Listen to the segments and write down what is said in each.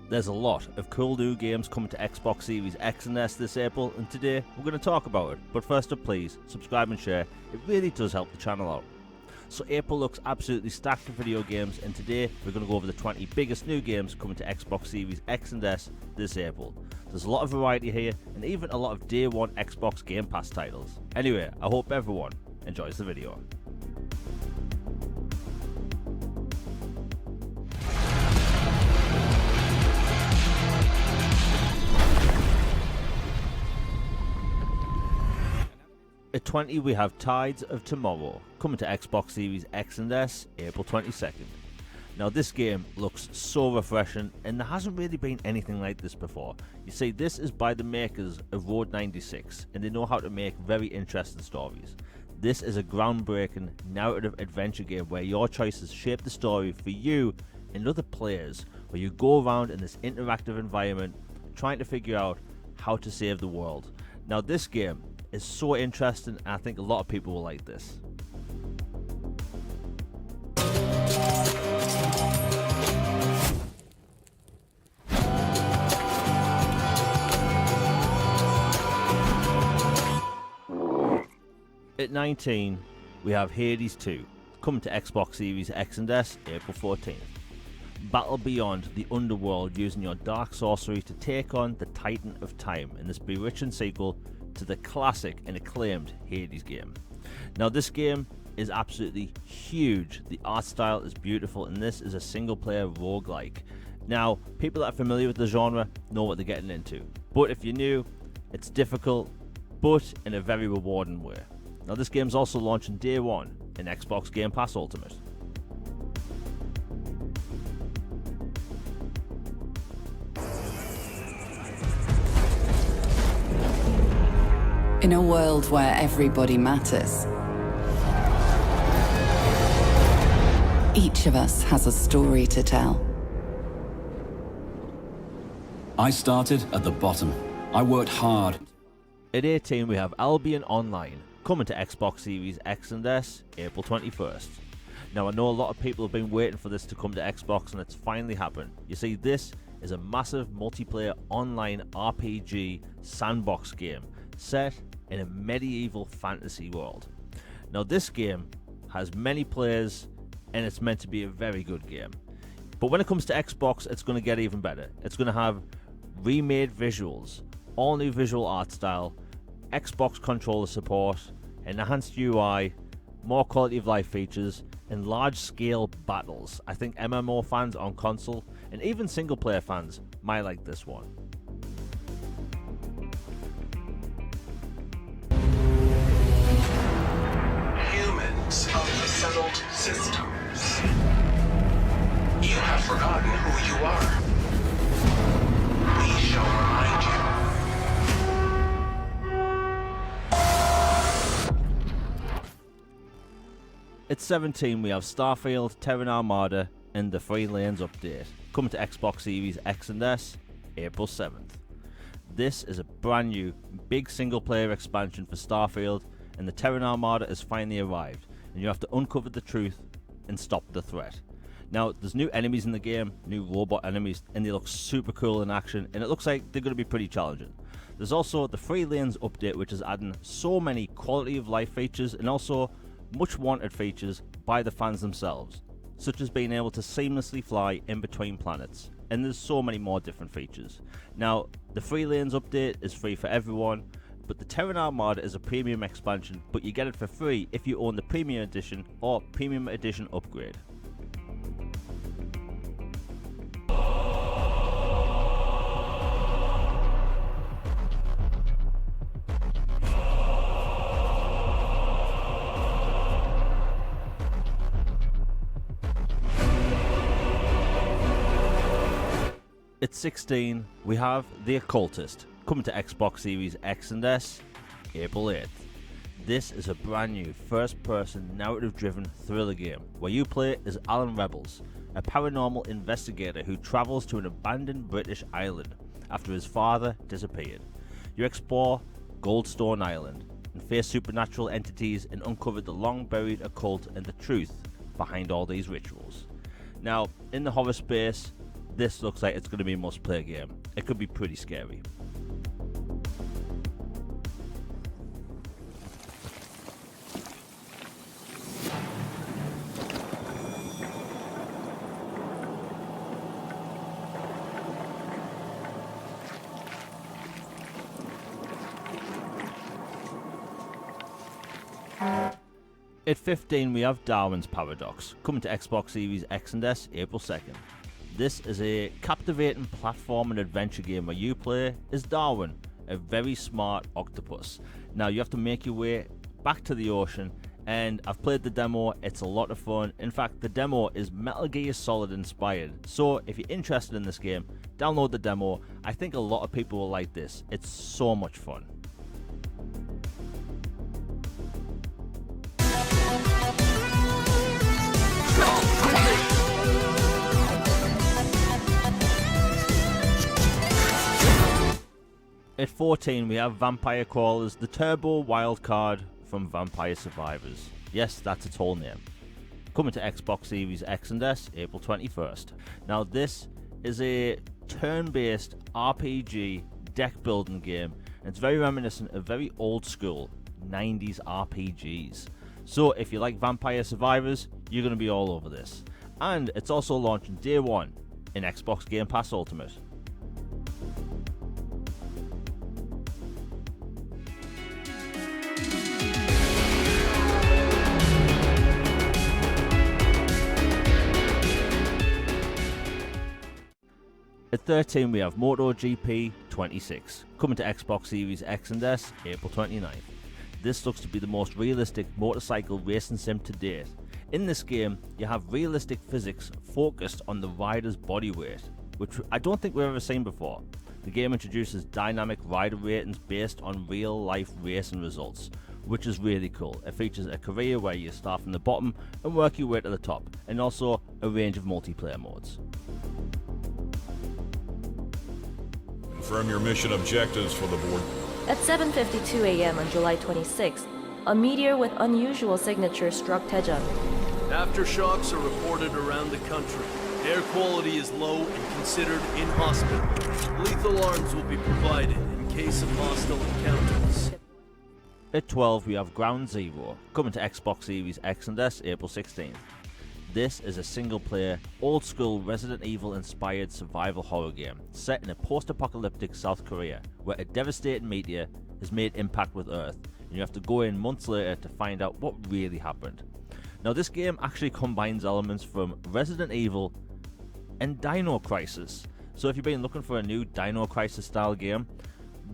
There's a lot of cool new games coming to Xbox Series X and S this April, and today we're going to talk about it. But first up, please subscribe and share, it really does help the channel out. So April looks absolutely stacked with video games, and today we're going to go over the 20 biggest new games coming to Xbox Series X and S this April. There's a lot of variety here, and even a lot of day one Xbox Game Pass titles. Anyway, I hope everyone enjoys the video. At 20 we have Tides of Tomorrow, coming to Xbox Series X and S April 22nd. Now this game looks so refreshing, and there hasn't really been anything like this before. You see, this is by the makers of Road 96, and they know how to make very interesting stories. This is a groundbreaking narrative adventure game where your choices shape the story for you and other players, where you go around in this interactive environment trying to figure out how to save the world. Now this game is so interesting, and I think a lot of people will like this. At 19, we have Hades 2, coming to Xbox Series X and S April 14th. Battle beyond the underworld using your dark sorcery to take on the Titan of Time in this bewitching sequel to the classic and acclaimed Hades game. Now this game is absolutely huge. The art style is beautiful, and this is a single player roguelike. Now people that are familiar with the genre know what they're getting into, but if you're new, it's difficult but in a very rewarding way. Now this game's also launching day one in Xbox Game Pass Ultimate. In a world where everybody matters, each of us has a story to tell. I started at the bottom. I worked hard. At 18 we have Albion Online, coming to Xbox Series X and S April 21st. Now I know a lot of people have been waiting for this to come to Xbox, and it's finally happened. You see, this is a massive multiplayer online RPG sandbox game set in a medieval fantasy world. Now this game has many players, and it's meant to be a very good game. But when it comes to Xbox, it's going to get even better. It's going to have remade visuals, all new visual art style, Xbox controller support, enhanced UI, more quality of life features, and large scale battles. I think MMO fans on console and even single player fans might like this one. Humans of the settled systems, you have forgotten who you are. We shall remind you. At 17 we have Starfield, Terran Armada, and the Free Lanes update, coming to Xbox Series X and S April 7th. This is a brand new big single player expansion for Starfield, and the Terran Armada has finally arrived, and you have to uncover the truth and stop the threat. Now there's new enemies in the game, new robot enemies, and they look super cool in action, and it looks like they're going to be pretty challenging. There's also the Free Lanes update, which is adding so many quality of life features and also much wanted features by the fans themselves, such as being able to seamlessly fly in between planets, and there's so many more different features. Now the Free Lanes update is free for everyone, but the Terran Armada is a premium expansion, but you get it for free if you own the Premium Edition or Premium Edition upgrade. At 16, we have The Occultist, coming to Xbox Series X and S April 8th. This is a brand new first-person narrative-driven thriller game where you play as Alan Rebels, a paranormal investigator who travels to an abandoned British island after his father disappeared. You explore Goldstone Island and face supernatural entities and uncover the long-buried occult and the truth behind all these rituals. Now, in the horror space, this looks like it's going to be a must-play game. It could be pretty scary. At 15 we have Darwin's Paradox, coming to Xbox Series X and S April 2nd. This is a captivating platform and adventure game where you play as Darwin, a very smart octopus. Now you have to make your way back to the ocean, and I've played the demo, it's a lot of fun. In fact, the demo is Metal Gear Solid inspired, so if you're interested in this game, download the demo. I think a lot of people will like this, it's so much fun. At 14 we have Vampire Crawlers, the turbo wildcard from Vampire Survivors. Yes, that's its whole name. Coming to Xbox Series X and S April 21st. Now this is a turn-based RPG deck building game, and it's very reminiscent of very old school 90s RPGs. So if you like Vampire Survivors, you're going to be all over this. And it's also launching day one in Xbox Game Pass Ultimate. At 13 we have MotoGP 26, coming to Xbox Series X and S April 29th. This looks to be the most realistic motorcycle racing sim to date. In this game, you have realistic physics focused on the rider's body weight, which I don't think we've ever seen before. The game introduces dynamic rider ratings based on real life racing results, which is really cool. It features a career where you start from the bottom and work your way to the top, and also a range of multiplayer modes. Confirm your mission objectives for the board. At 7:52 a.m. on July 26th, a meteor with unusual signature struck Teja. Aftershocks are reported around the country. Air quality is low and considered inhospitable. Lethal arms will be provided in case of hostile encounters. At 12 we have Ground Zero, coming to Xbox Series X and S April 16th. This is a single-player, old-school Resident Evil-inspired survival horror game set in a post-apocalyptic South Korea, where a devastating meteor has made impact with Earth, and you have to go in months later to find out what really happened. Now this game actually combines elements from Resident Evil and Dino Crisis, so if you've been looking for a new Dino Crisis style game,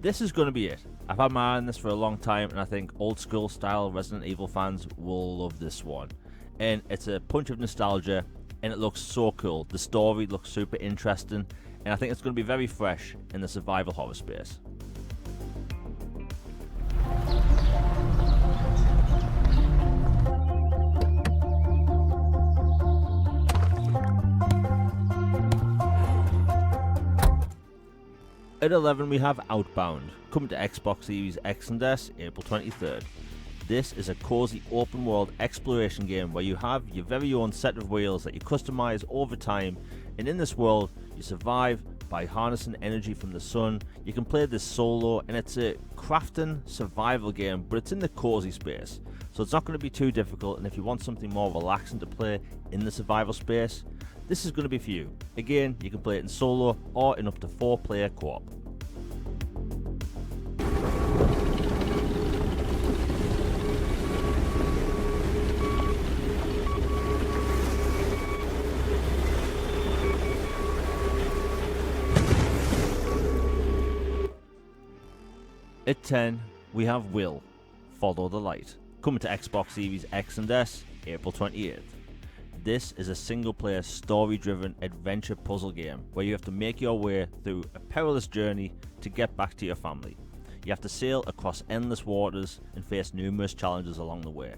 this is going to be it. I've had my eye on this for a long time, and I think old-school style Resident Evil fans will love this one. And it's a punch of nostalgia, and it looks so cool. The story looks super interesting, and I think it's going to be very fresh in the survival horror space. At 11 we have Outbound, coming to Xbox Series X and S April 23rd. This is a cozy open world exploration game where you have your very own set of wheels that you customize over time, and in this world you survive by harnessing energy from the sun. You can play this solo, and it's a crafting survival game, but it's in the cozy space, so it's not going to be too difficult. And if you want something more relaxing to play in the survival space, this is going to be for you. Again, you can play it in solo or in up to 4-player co-op. At 10, we have Will, Follow the Light, coming to Xbox Series X and S, April 28th. This is a single-player, story-driven adventure puzzle game where you have to make your way through a perilous journey to get back to your family. You have to sail across endless waters and face numerous challenges along the way.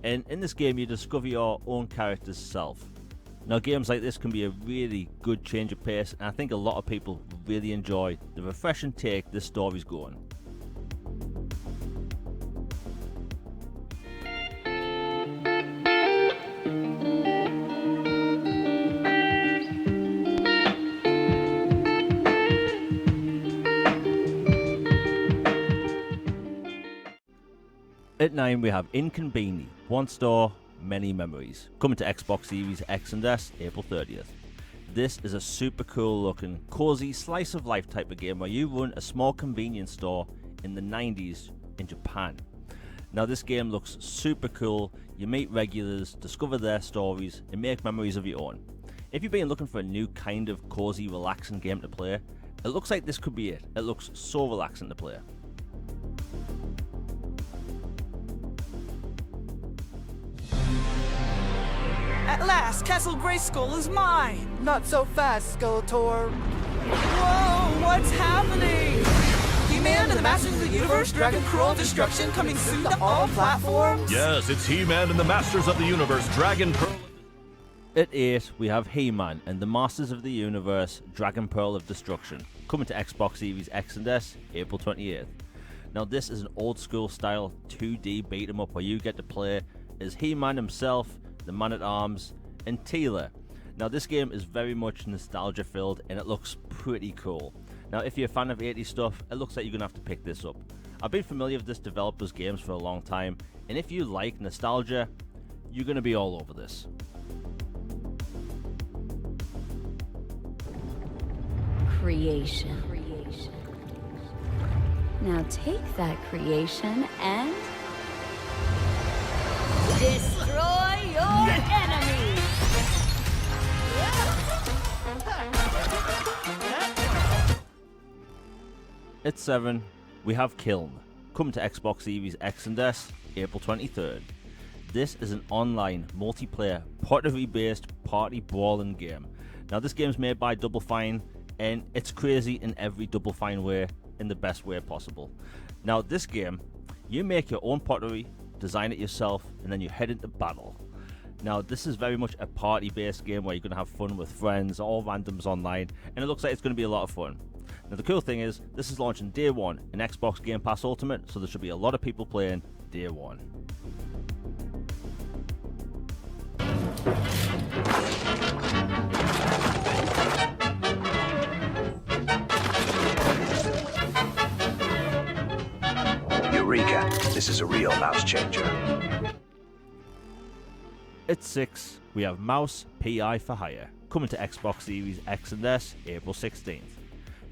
And in this game, you discover your own character's self. Now, games like this can be a really good change of pace, and I think a lot of people really enjoy the refreshing take this story's going. At 9 we have Inconveni, one store, many memories, coming to Xbox Series X and S April 30th. This is a super cool looking, cozy, slice of life type of game where you run a small convenience store in the 90s in Japan. Now this game looks super cool, you meet regulars, discover their stories, and make memories of your own. If you've been looking for a new kind of cozy, relaxing game to play, it looks like this could be it. It looks so relaxing to play. At last, Castle Grayskull is mine! Not so fast, Skeletor. Whoa, what's happening? He-Man and the Masters of the Universe, Dragon Pearl Destruction coming soon to all platforms? Yes, it's He-Man and the Masters of the Universe, Dragon Pearl. At 8, we have He-Man and the Masters of the Universe, Dragon Pearl of Destruction, coming to Xbox Series X and S, April 28th. Now this is an old school style 2D beat 'em up where you get to play as He-Man himself, the Man-at-Arms, and Teela. Now this game is very much nostalgia filled and it looks pretty cool. Now if you're a fan of 80s stuff, it looks like you're going to have to pick this up. I've been familiar with this developer's games for a long time, and if you like nostalgia, you're going to be all over this. Creation. Now take that creation and destroy your enemy. At 7, we have Kiln, coming to Xbox Series X and S, April 23rd. This is an online, multiplayer, pottery-based party brawling game. Now this game's made by Double Fine, and it's crazy in every Double Fine way, in the best way possible. Now this game, you make your own pottery, design it yourself, and then you head into battle. Now this is very much a party-based game where you're going to have fun with friends, all randoms online, and it looks like it's going to be a lot of fun. Now the cool thing is, this is launching day 1 in Xbox Game Pass Ultimate, so there should be a lot of people playing day 1. Eureka, this is a real mouse changer. At 6, we have Mouse PI for Hire, coming to Xbox Series X and S, April 16th.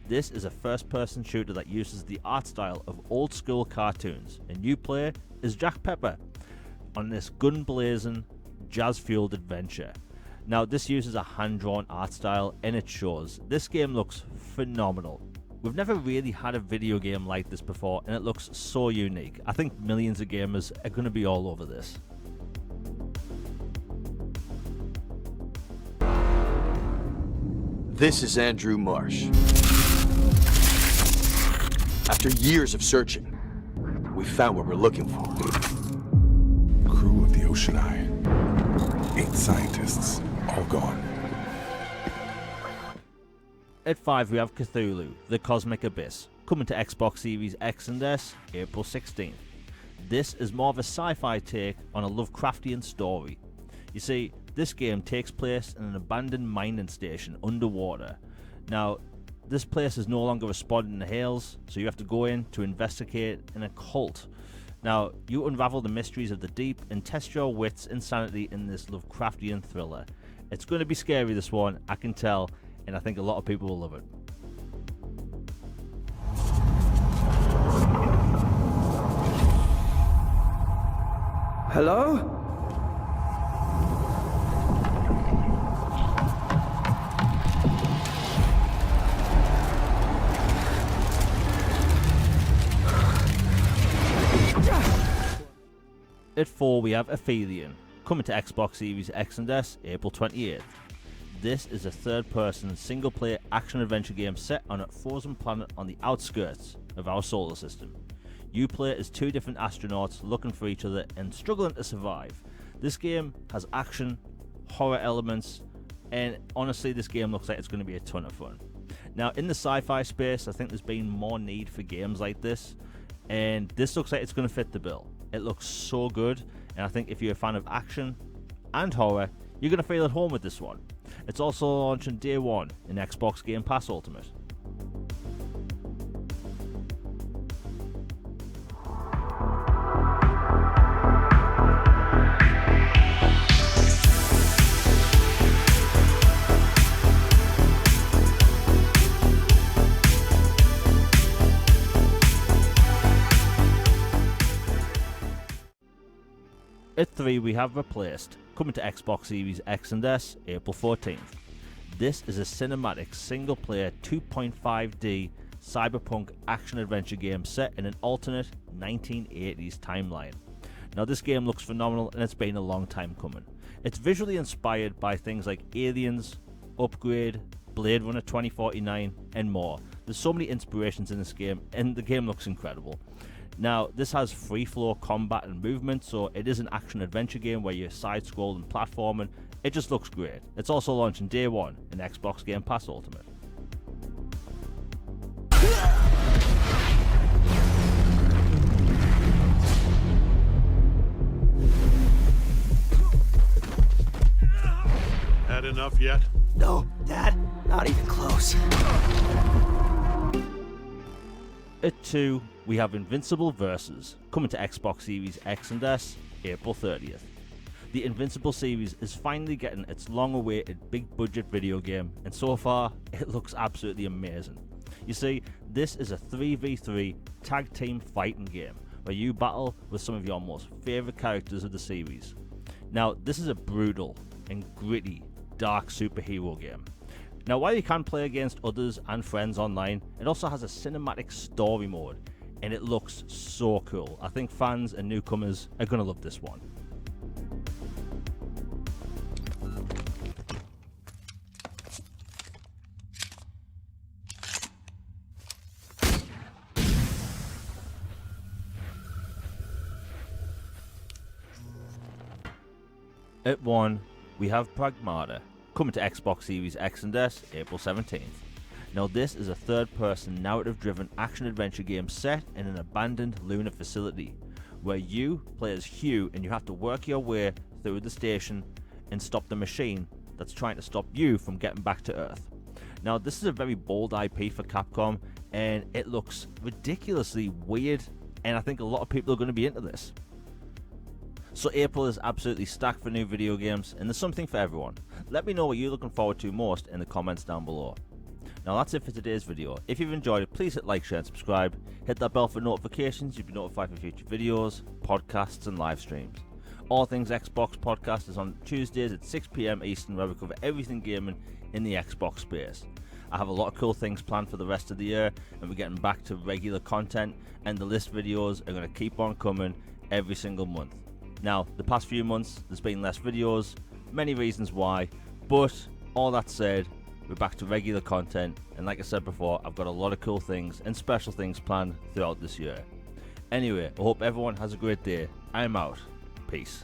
This is a first-person shooter that uses the art style of old-school cartoons, and you play as Jack Pepper on this gun-blazing, jazz-fueled adventure. Now, this uses a hand-drawn art style, and it shows. This game looks phenomenal. We've never really had a video game like this before, and it looks so unique. I think millions of gamers are going to be all over this. This is Andrew Marsh. After years of searching, we found what we're looking for. Crew of the Ocean Eye. 8 scientists, all gone. At 5, we have Cthulhu, The Cosmic Abyss, coming to Xbox Series X and S, April 16th. This is more of a sci-fi take on a Lovecraftian story. You see, this game takes place in an abandoned mining station underwater. Now, this place is no longer responding in the hails, so you have to go in to investigate an occult. Now, you unravel the mysteries of the deep and test your wits and sanity in this Lovecraftian thriller. It's going to be scary, this one, I can tell, and I think a lot of people will love it. Hello? At 4, we have Aphelion, coming to Xbox Series X and S, April 28th. This is a third-person, single-player action-adventure game set on a frozen planet on the outskirts of our solar system. You play as 2 different astronauts looking for each other and struggling to survive. This game has action, horror elements, and honestly, this game looks like it's going to be a ton of fun. Now, in the sci-fi space, I think there's been more need for games like this, and this looks like it's going to fit the bill. It looks so good, and I think if you're a fan of action and horror, you're going to feel at home with this one. It's also launching day 1 in Xbox Game Pass Ultimate. At 3 we have Replaced, coming to Xbox Series X and S April 14th. This is a cinematic single-player 2.5D cyberpunk action-adventure game set in an alternate 1980s timeline. Now this game looks phenomenal and it's been a long time coming. It's visually inspired by things like Aliens, Upgrade, Blade Runner 2049 and more. There's so many inspirations in this game and the game looks incredible. Now this has free flow combat and movement, so it is an action adventure game where you're side scrolling platforming. It just looks great. It's also launching day 1 in Xbox Game Pass Ultimate. Had enough yet? No, Dad, not even close. At 2, we have Invincible Versus, coming to Xbox Series X and S April 30th. The Invincible series is finally getting its long-awaited big-budget video game, and so far, it looks absolutely amazing. You see, this is a 3v3 tag team fighting game, where you battle with some of your most favourite characters of the series. Now, this is a brutal and gritty, dark superhero game. Now, while you can play against others and friends online, it also has a cinematic story mode, and it looks so cool. I think fans and newcomers are going to love this one. At 1, we have Pragmata, coming to Xbox Series X and S April 17th. Now this is a third-person narrative-driven action-adventure game set in an abandoned lunar facility, where you play as Hugh and you have to work your way through the station and stop the machine that's trying to stop you from getting back to Earth. Now this is a very bold IP for Capcom and it looks ridiculously weird, and I think a lot of people are going to be into this. So April is absolutely stacked for new video games, and there's something for everyone. Let me know what you're looking forward to most in the comments down below. Now that's it for today's video. If you've enjoyed it, please hit like, share and subscribe. Hit that bell for notifications. You'll be notified for future videos, podcasts and live streams. All Things Xbox podcast is on Tuesdays at 6 PM Eastern, where we cover everything gaming in the Xbox space. I have a lot of cool things planned for the rest of the year, and we're getting back to regular content, and the list videos are going to keep on coming every single month. Now, the past few months, there's been less videos, many reasons why, but all that said, we're back to regular content, and like I said before, I've got a lot of cool things and special things planned throughout this year. Anyway, I hope everyone has a great day. I'm out. Peace.